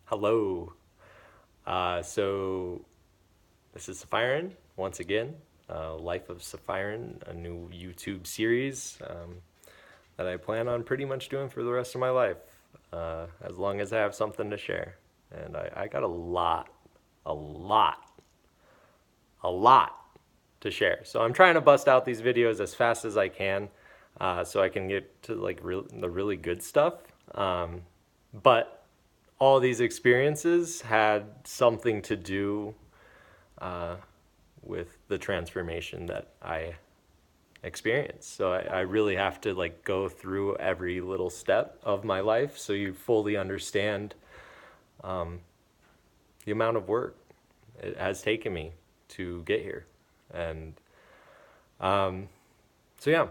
Hello. So this is Sephiran once again. Life of Sephiran, a new YouTube series that I plan on pretty much doing for the rest of my life, as long as I have something to share. And I got a lot, a lot to share. So I'm trying to bust out these videos as fast as I can, so I can get to like the really good stuff. But all these experiences had something to do with the transformation that I experienced. So I really have to like go through every little step of my life so you fully understand the amount of work it has taken me to get here. And so yeah,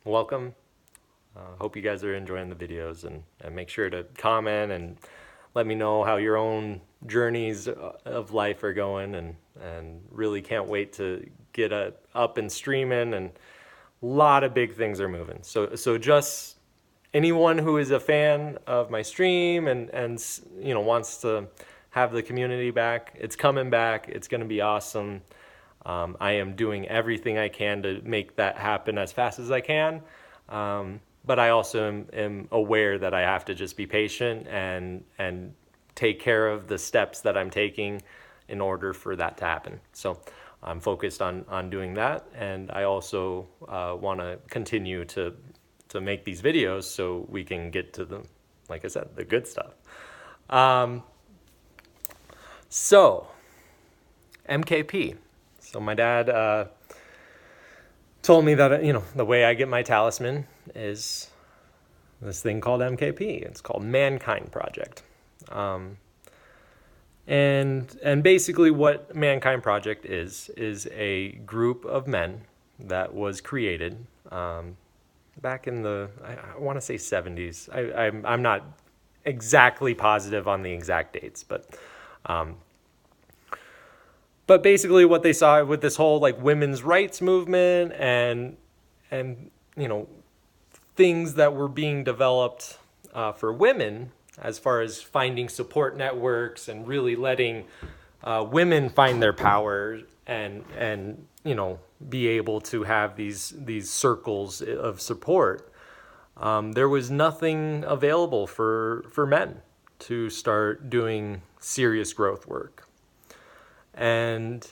welcome. Hope you guys are enjoying the videos, and make sure to comment and let me know how your own journeys of life are going, and really can't wait to get up and streaming, and a lot of big things are moving. So just anyone who is a fan of my stream and wants to have the community back, it's coming back. It's going to be awesome. I am doing everything I can to make that happen as fast as I can. But I also am aware that I have to just be patient and take care of the steps that I'm taking in order for that to happen. So I'm focused on doing that, and I also want to continue to make these videos so we can get to the, like I said, the good stuff. So MKP. So my dad told me that the way I get my talisman is this thing called MKP. It's called ManKind Project, and basically what ManKind Project is a group of men that was created back in the I want to say 70s. I'm not exactly positive on the exact dates, but basically what they saw with this whole like women's rights movement and things that were being developed for women, as far as finding support networks and really letting women find their power and be able to have these circles of support. There was nothing available for men to start doing serious growth work. And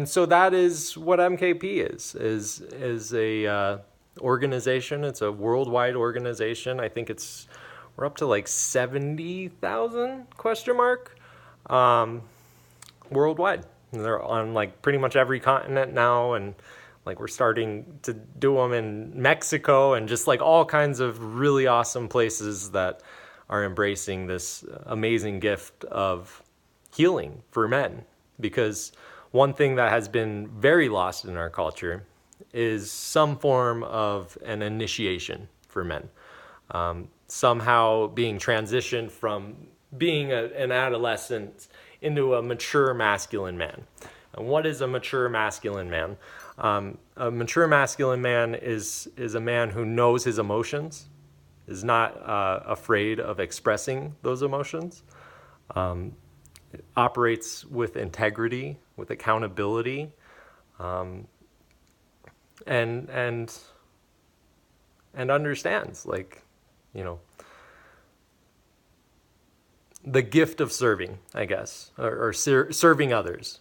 so that is what MKP is a organization. It's a worldwide organization. I think we're up to like 70,000 question mark worldwide. And they're on like pretty much every continent now, and like we're starting to do them in Mexico and just like all kinds of really awesome places that are embracing this amazing gift of healing for men. Because one thing that has been very lost in our culture is some form of an initiation for men. Somehow being transitioned from being an adolescent into a mature masculine man. And what is a mature masculine man? A mature masculine man is a man who knows his emotions, is not afraid of expressing those emotions, operates with integrity, with accountability, and understands, like, the gift of serving, I guess, or serving others,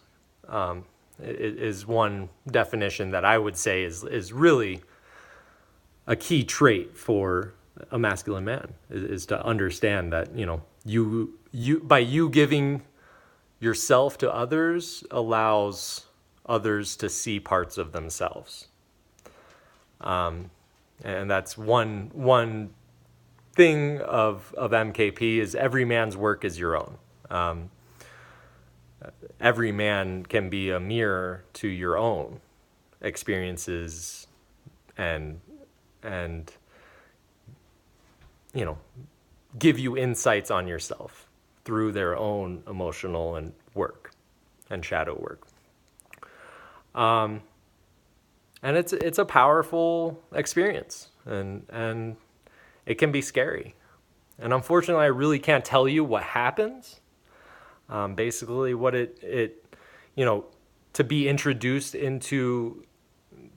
is one definition that I would say is really a key trait for a masculine man, is to understand that you by you giving yourself to others allows others to see parts of themselves. And that's one thing of MKP is every man's work is your own. Every man can be a mirror to your own experiences and give you insights on yourself through their own emotional and work and shadow work. And it's a powerful experience, and it can be scary. And unfortunately, I really can't tell you what happens. Basically, what it to be introduced into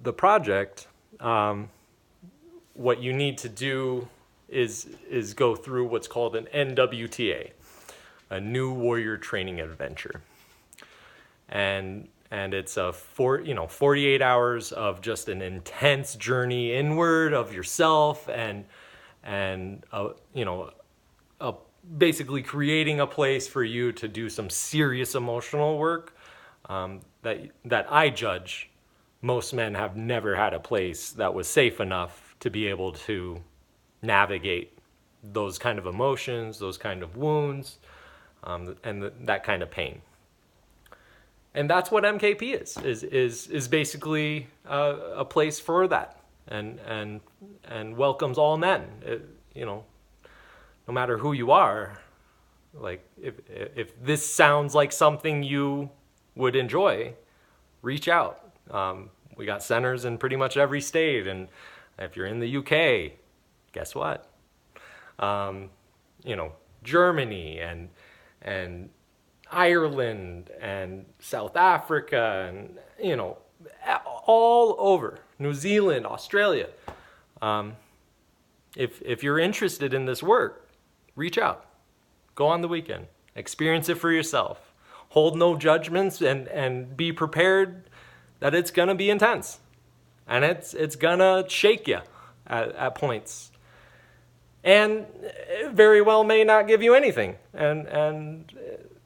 the project, what you need to do is go through what's called an NWTA, a New Warrior Training Adventure, and it's 48 hours of just an intense journey inward of yourself, and basically creating a place for you to do some serious emotional work, that I judge most men have never had a place that was safe enough to be able to navigate those kind of emotions, those kind of wounds, and that kind of pain. And that's what MKP is basically a place for that, and welcomes all men. No matter who you are, like if this sounds like something you would enjoy, reach out. We got centers in pretty much every state, and if you're in the UK, guess what? Germany and Ireland and South Africa and all over, New Zealand, Australia. If you're interested in this work, reach out. Go on the weekend. Experience it for yourself. Hold no judgments, and be prepared that it's gonna be intense, and it's gonna shake you at points, and it very well may not give you anything, and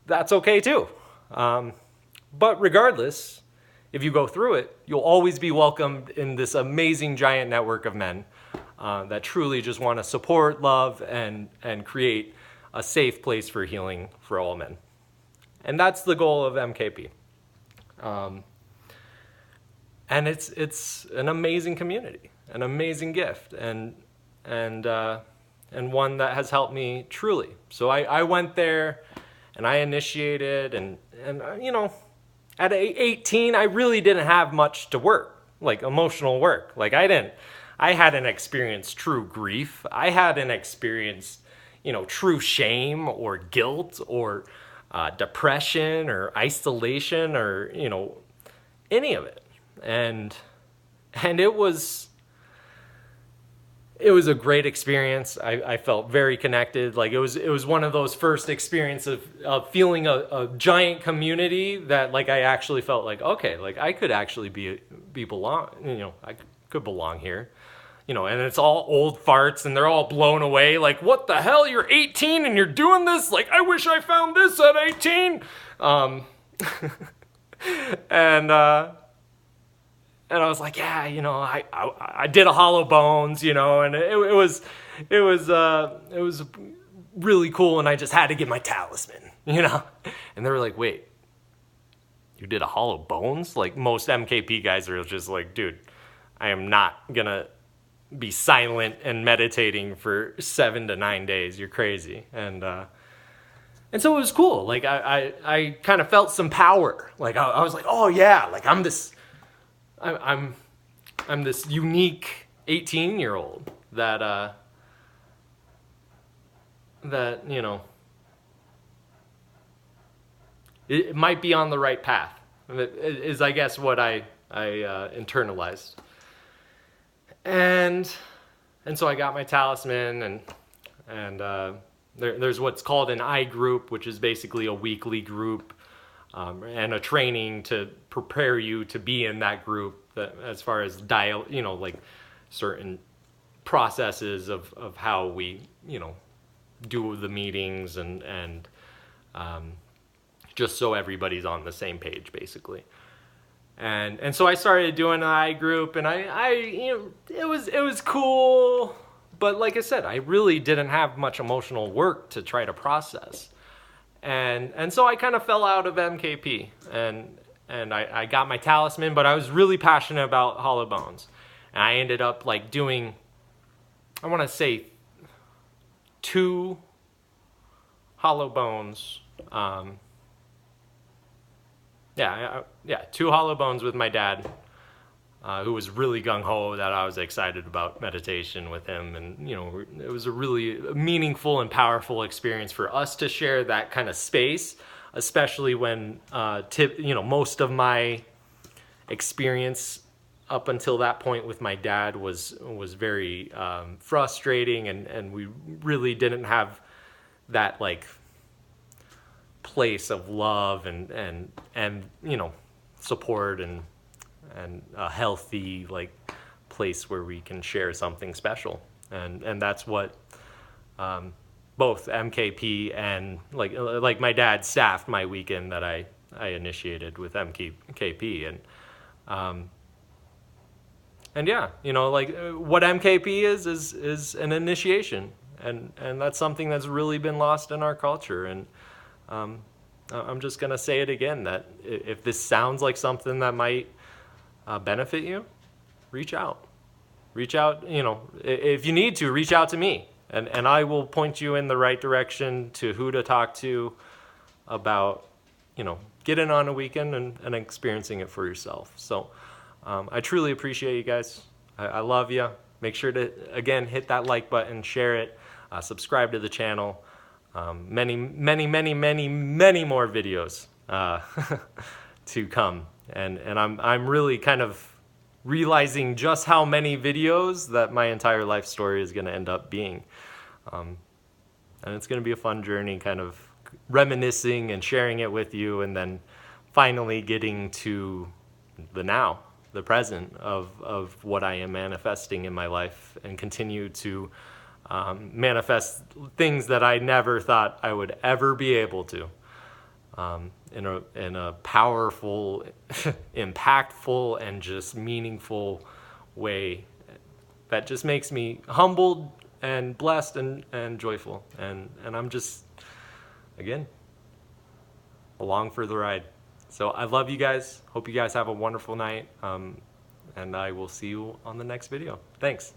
that's okay too. But regardless, if you go through it, you'll always be welcomed in this amazing giant network of men that truly just want to support, love, and create a safe place for healing for all men. And that's the goal of MKP. And it's an amazing community, an amazing gift, and one that has helped me truly. So I went there and I initiated, and at 18, I really didn't have much to work, like emotional work. Like I hadn't experienced true grief. I hadn't experienced, true shame or guilt or depression or isolation or, any of it. And it was a great experience. I felt very connected. Like it was one of those first experiences of feeling a giant community that, like, I actually felt like, okay, like I could actually be belong, I could belong here. And it's all old farts, and they're all blown away. Like, what the hell? You're 18 and you're doing this? Like, I wish I found this at 18. And I was like, yeah, I did a hollow bones, and it was really cool. And I just had to get my talisman, And they were like, wait, you did a hollow bones? Like, most MKP guys are just like, dude, I am not gonna be silent and meditating for 7 to 9 days. You're crazy. And so it was cool. Like I kind of felt some power. Like I was like, oh yeah, like I'm this unique 18-year-old that it might be on the right path. Is, I guess, what I internalized. And so I got my talisman, and there's what's called an I group, which is basically a weekly group, and a training to prepare you to be in that group, that as far as like certain processes of how we do the meetings, and just so everybody's on the same page, basically. And so I started doing an I group, and it was cool, but like I said, I really didn't have much emotional work to try to process, and so I kind of fell out of MKP, and I got my talisman, but I was really passionate about hollow bones, and I ended up like doing, I want to say, 2 hollow bones. 2 hollow bones with my dad who was really gung-ho that I was excited about meditation with him. And, it was a really meaningful and powerful experience for us to share that kind of space, especially when, most of my experience up until that point with my dad was very frustrating, and we really didn't have that like place of love and support and a healthy like place where we can share something special, and that's what both MKP and like my dad staffed my weekend that I initiated with MKP, and yeah, what MKP is an initiation, and that's something that's really been lost in our culture. And I'm just gonna say it again, that if this sounds like something that might benefit you, reach out. If you need to, reach out to me, and I will point you in the right direction to who to talk to about, getting on a weekend and experiencing it for yourself. So I truly appreciate you guys. I love you. Make sure to, again, hit that like button, share it, subscribe to the channel. Many more videos to come. And I'm really kind of realizing just how many videos that my entire life story is going to end up being. And it's going to be a fun journey, kind of reminiscing and sharing it with you, and then finally getting to the now, the present of what I am manifesting in my life, and continue to manifest things that I never thought I would ever be able to, in a powerful, impactful, and just meaningful way that just makes me humbled and blessed and joyful. And I'm just, again, along for the ride. So I love you guys. Hope you guys have a wonderful night. And I will see you on the next video. Thanks.